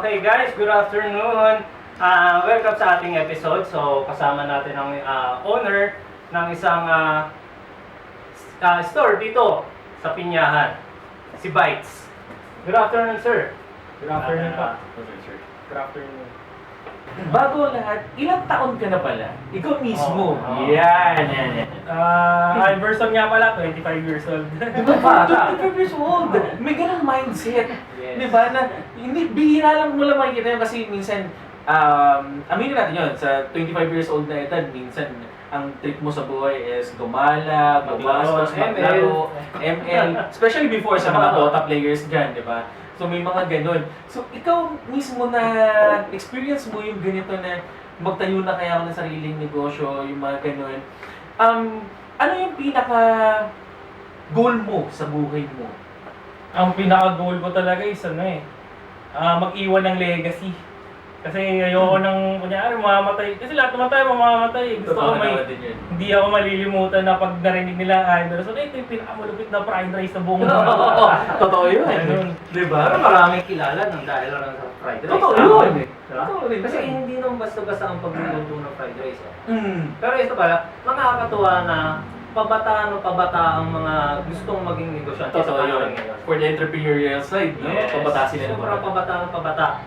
Okay guys, good afternoon. Welcome sa ating episode. So kasama natin ang owner ng isang store dito sa Pinyahan, si Bites. Good afternoon, sir. Good afternoon pa. Good afternoon. Bago lahat, ilang taon ka na pala? Ikaw mismo. Yan. Iverson nga pala, 25 years old. Diba bata? 25 years old. May ganang mindset. Yes. Diba na, hindi, bihira lang mo lang makikita yun kasi minsan, aminin natin yun, sa 25 years old na edad, minsan, ang trip mo sa buhay is gumala, gumastos, maglaro, ML, especially before sa mga Dota players dyan, di ba? So may mga ganun. So ikaw mismo na experience mo yung ganito na magtayo na kaya ako ng sariling negosyo, yung mga ganun. Ano yung pinaka goal mo sa buhay mo? Ang pinaka-goal ko talaga is mag-iwan ng legacy. Kasi ayoko nang, kunyari, mamamatay. Kasi lahat naman tayo mamamatay. Gusto ko hindi ako malilimutan na pag narinig nila, Iverson, ito yung pinakamalupit na fried rice sa buong mundo. Totoo yun. Ganun. Diba? Pero maraming kilala ng dahil lang sa fried rice. Totoo yun. Diba? Totoo rin. Kasi hindi naman basta-basta ang pagluluto ng fried rice. Mm. Pero ito pala, nakakatuwa na pabataan ang mga gustong maging negosyante sa Totoo panahon yun. ngayon. For the entrepreneurial side, no? Pabata sila ng Sobrang pabata.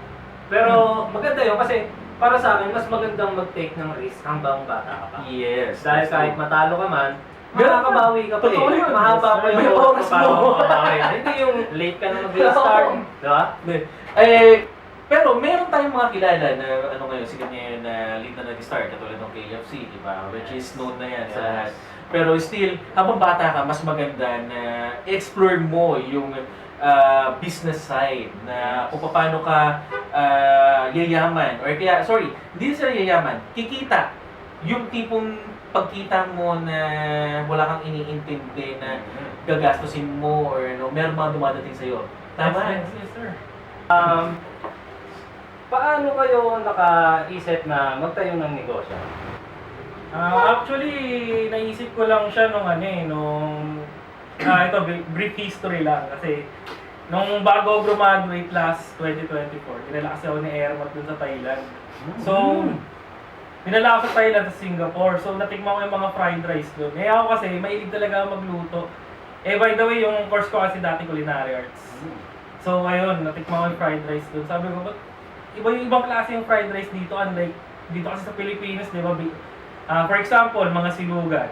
Pero maganda yun kasi para sa akin, mas magandang mag-take ng risk hanggang bata ka pa. Yes. Dahil kahit matalo ka man, Meron makakabawi ka pa Totoo yun. Mahaba pa yung May oras paano mo. makabawi. Hindi yung late ka na mag-restart. Diba? Pero meron tayong mga kilala na ngayon, sige ngayon na late na nag-start, katulad ng KFC, di ba? Which is known na yan sa lahat. Pero still, habang bata ka, mas maganda na explore mo yung business side na kung paano ka yayaman or kaya, sorry, hindi sila yayaman, kikita. Yung tipong pagkita mo na wala kang iniintindi na gagastusin mo or meron mga dumadating sa'yo. Tama? Yes, sir. Paano kayo nakaisip na magtayo ng negosyo? Actually, naisip ko lang siya ito, brief history lang. Kasi, nung bago ako graduate last 2024, dinala kasi ako ni Airmat dun sa Thailand. So, dinala ako sa Thailand sa Singapore. So, natikman ko yung mga fried rice doon. Eh ako kasi, mahilig talaga ako magluto. By the way, yung course ko kasi dati culinary arts. So, ayun, natikman ko yung fried rice doon. Sabi ko, iba yung ibang klase yung fried rice dito, unlike dito kasi sa Pilipinas, di ba? For example, mga silugan.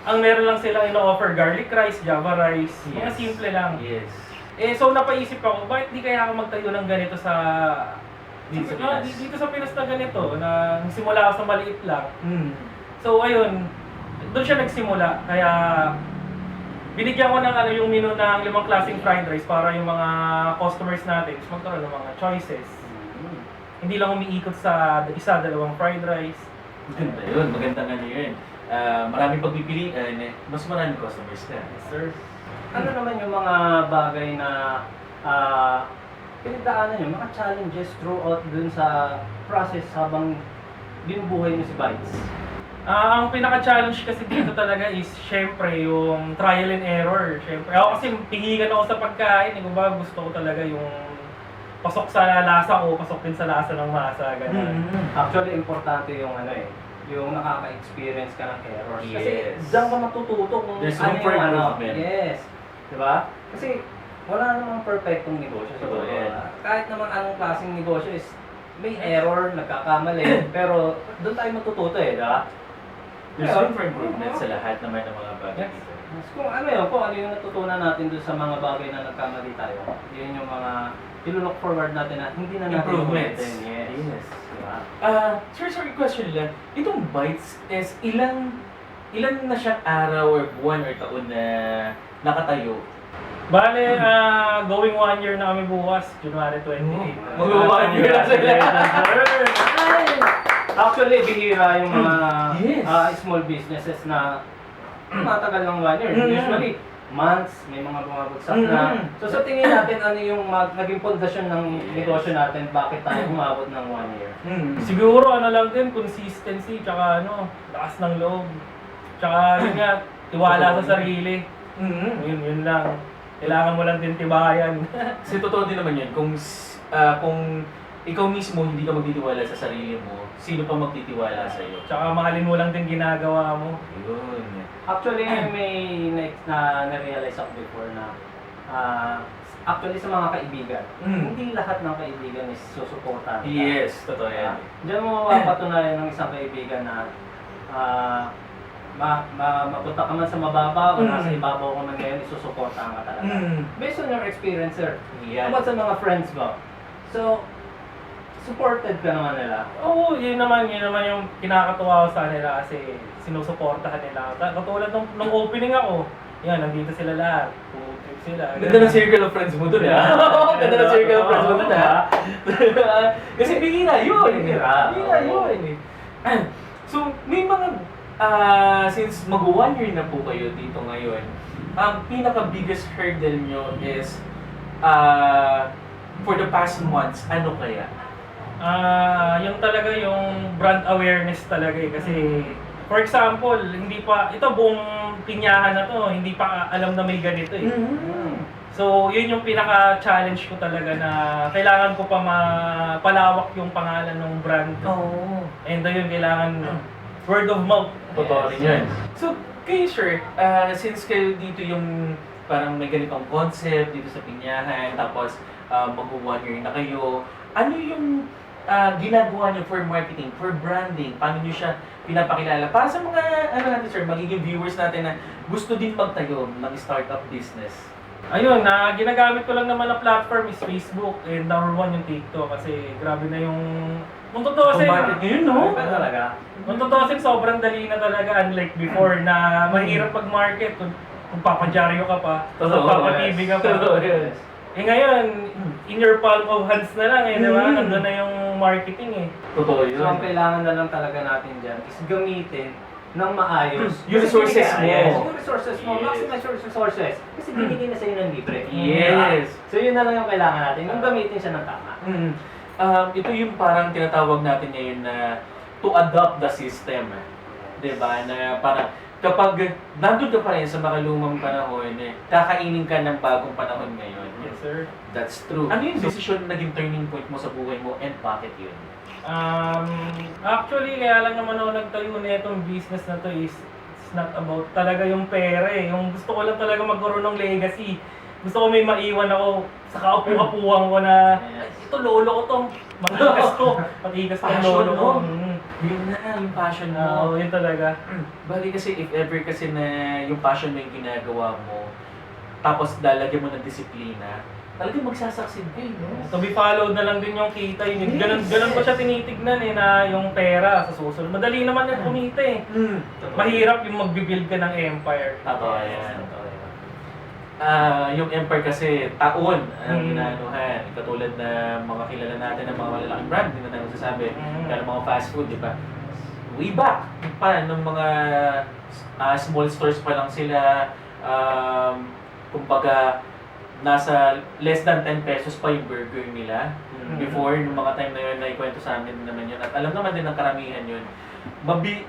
Ang meron lang silang ino-offer, garlic rice, java rice, mga simple lang. Yes. So napaisip ako, bakit di kaya ako magtayo ng ganito Dito sa Pinas. dito sa Pinas na ganito, na simula ako sa maliit lang. So ayun, doon siya nagsimula, kaya binigyan ko ng yung menu ng 5 klaseng fried rice para yung mga customers natin magkaroon ng mga choices. Hindi lang umiikot sa isa, 2 fried rice. Maganda yun. Maganda nga yun. Maraming pagpipilian, mas maraming customers ka. Yes, sir. Ano naman yung mga bagay na pinagdaanan nyo, mga challenges throughout dun sa process habang binubuhay nyo si Bites? Ang pinaka-challenge kasi dito talaga is syempre yung trial and error. Syempre, ako kasi pihigan ako sa pagkain. Kung ba gusto ko talaga yung pasok sa lasa ko, pasok din sa lasa ng masa, ganun. Actually, importante yung yung nakaka-experience ka ng errors. Kasi Yes. diyan ka matututo kung There's ano room for yung improvement. Yes. Diba? Kasi wala namang perfectong negosyo. Totoo Siguro. yan. Kahit naman anong klaseng negosyo is may error, nagkakamali, pero doon tayo matututo diba? There's room for improvement sa lahat naman ng mga bagay Yes. dito. Kung ano yung natutunan natin doon sa mga bagay na nagkamali tayo, yun yung mga ilo-look forward natin na hindi na natin Improvements. ulitin. Yes. Diba? Sorry, question lang. Itong Bites is ilang na siyang araw or buwan or taon na nakatayo? Bale, going 1 year na kami bukas, January 28. Mag-1 year na sila. Actually, bihira yung mga Yes. small businesses na matagal ng 1 year. Usually, months, may mga bumabagsak na. So sa tingin natin, ano yung naging pundasyon ng negosyo natin, bakit tayo umabot ng 1 year? Siguro lang din, consistency, tsaka lakas ng loob. Tsaka yun nga, tiwala sa sarili. Yun lang. Kailangan mo lang din tibayan. Kasi totoo din naman yun, kung kung ikaw mismo hindi ka magtitiwala sa sarili mo, sino pa magtitiwala sa iyo? Tsaka mahalin mo lang din ginagawa mo. Yun. Actually, may na-realize ako before na actually sa mga kaibigan, hindi lahat ng kaibigan is susuportahan ka. Yes, totoo yan. Diyan mo mapapatunayan ng isang kaibigan na mapunta ka man sa mababa o nasa ibabaw ka man ngayon, isusuportahan ka talaga. Based on your experience, sir. Yan. About sa mga friends mo. So, supported ka naman nila. Oo, yun naman yung kinakatuwa ko sa nila kasi sinusuportahan nila. Katulad nung opening ako, yan, nandito sila lahat. Food trip sila. Ganda ng circle of friends mo dun, ha? Ganda ng circle of friends mo dun, ha? Kasi bihira yun. Bihira yun. So, may mga, since mag-1 year na po kayo dito ngayon, ang pinaka-biggest hurdle nyo is, for the past months, ano kaya? Yung talaga yung brand awareness talaga kasi for example, hindi pa ito buong tinyahan na to, hindi pa alam na may ganito eh. So, yun yung pinaka-challenge ko talaga na kailangan ko pa mapalawak yung pangalan ng brand. Oo. And yun, kailangan word of mouth. Totoo rin yan. So, kayo sir, since kayo dito yung parang may ganitong concept dito sa Pinyahan, tapos mag-1 year na kayo, ano yung ginagawa niyo for marketing, for branding? Paano niyo siya pinapakilala? Para sa mga, natin sir, magiging viewers natin na gusto din magtayo ng startup business. Ayun, ginagamit ko lang naman na platform is Facebook and number 1 yung TikTok kasi grabe na yung kung totoo Ang market ngayon, no? Pero talaga. Kung totoo sobrang dali na talaga unlike before na mahirap mag-market kung papadyaryo ka pa, Totoo, papatv ka pa. Totoo, yes. Eh ngayon, in your palm of hands na lang eh, di ba? Nandun na yung marketing eh. Totoo yun. So, ang kailangan na lang talaga natin dyan is gamitin ng maayos. Yung resources mo. Yes, yung resources mo. Maximize your resources. Kasi binigay na sa'yo ng libre. Yes. So, yun na lang yung kailangan natin. Yung gamitin siya ng tama. Ito yung parang tinatawag natin ngayon na to adopt the system. Diba? Na parang kapag nandun ka pa rin sa makalumang panahon, kakainin ka ng bagong panahon ngayon. Yes, sir. That's true. Ano yung decision na naging turning point mo sa buhay mo and bakit yun? Actually, kaya lang naman ako nagtayo na itong business na to is it's not about talaga yung pera eh. Yung gusto ko lang talaga magkaroon ng legacy. Gusto ko may maiwan ako sa kaupu-apuan ko na ito lolo ko to, matigas to, matigas tong Passion lolo ko. mo. Yun na, yung passion mo. Oo, yun talaga. Bagay kasi if ever kasi na yung passion mo yung ginagawa mo, tapos lalagyan mo ng disiplina, talagang magsasucceed ka eh, no? To be followed na lang din yung kita yun. Ganun ko siya tinitignan eh na yung pera sa susunod. Madali naman yung kumita eh. Mahirap yung magbibuild ka ng empire. Totoo yan. Yung empire kasi taon ang ginaanuhan. Katulad na mga kilala natin ng mga malalaking brand, hindi na natin masasabi. Kaya mga fast food, di ba? Way back pa, nung mga small stores pa lang sila, kumbaga, nasa less than 10 pesos pa yung burger nila. Before, nung mga time na yun, naikwento sa amin naman yun. At alam naman din ng karamihan yun.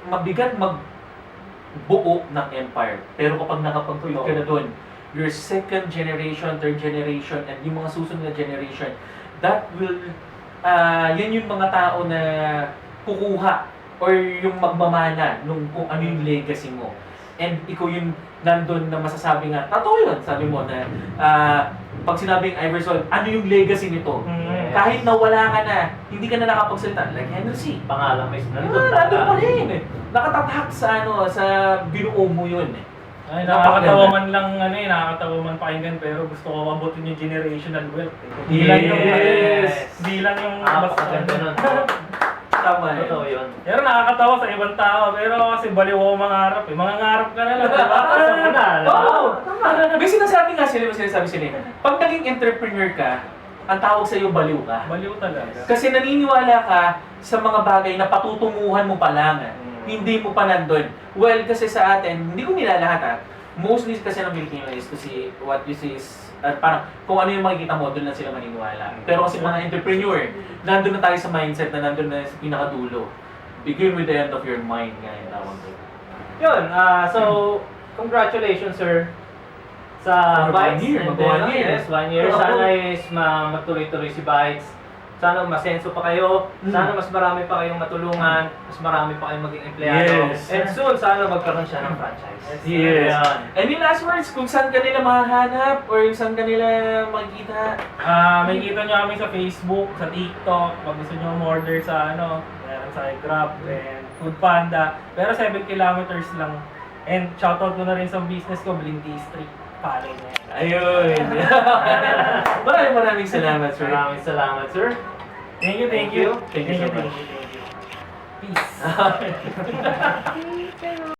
Mabigat magbuo ng empire. Pero kapag nakapag-build ka na doon, your second generation, third generation, and yung mga susunod na generation, that will, yan yung mga tao na kukuha or yung magmamana nung kung ano yung legacy mo. And ikaw yung nandun na masasabi nga, totoo yun, sabi mo na, pag sinabing Iverson, ano yung legacy nito? Kahit na wala ka na, hindi ka na nakapagsalita, like Henry C. Pangalan may Nandun pa rin. Nakatatak sa sa binuo mo yun eh. Ay, nakakatawa man lang nakakatawa man pakinggan pero gusto ko abutin yung generational wealth. Hindi lang yung hindi lang yung Napakaganda nun. Tama yun. Totoo yun. Pero nakakatawa sa ibang tao pero kasi baliw ako mangarap eh. Mangangarap ka na lang, di ba? Sa muna. Oo! May sinasabi nga sila, pag naging entrepreneur ka, ang tawag sa'yo baliw ka. Baliw talaga. Kasi naniniwala ka sa mga bagay na patutunguhan mo pa lang. Hindi mo pa nandun. Well, kasi sa atin, hindi ko nilalahat mostly kasi ng Filipino is to see what you see is, parang kung ano yung makikita mo, doon lang sila maniniwala. Pero kasi mga entrepreneur, nandun na tayo sa mindset na nandun na sa pinakadulo. Begin with the end of your mind nga yung tawag doon. Yun, so, congratulations sir sa For 1 Bites. year, And mag-1 then, year. Yes, 1 year. Oo. Sana is magtuloy-tuloy si Bites. Sana masenso pa kayo. Sana mas marami pa kayong matulungan. Mas marami pa kayong maging empleyado. Yes. And soon, sana magkaroon siya ng franchise. Yes. Ayan. Any last words kung saan ka nila mahahanap or saan ka nila makikita? May kita nyo kami sa Facebook, sa TikTok, pag gusto nyo order sa meron sa Grab and Foodpanda. Pero 7 kilometers lang. And shoutout ko na rin sa business ko, Blindy Street. Follow nyo yan. Ayun. Maraming salamat, sir. Maraming salamat, sir. Thank you, thank Thank you. you. Thank you so much. Peace. Pero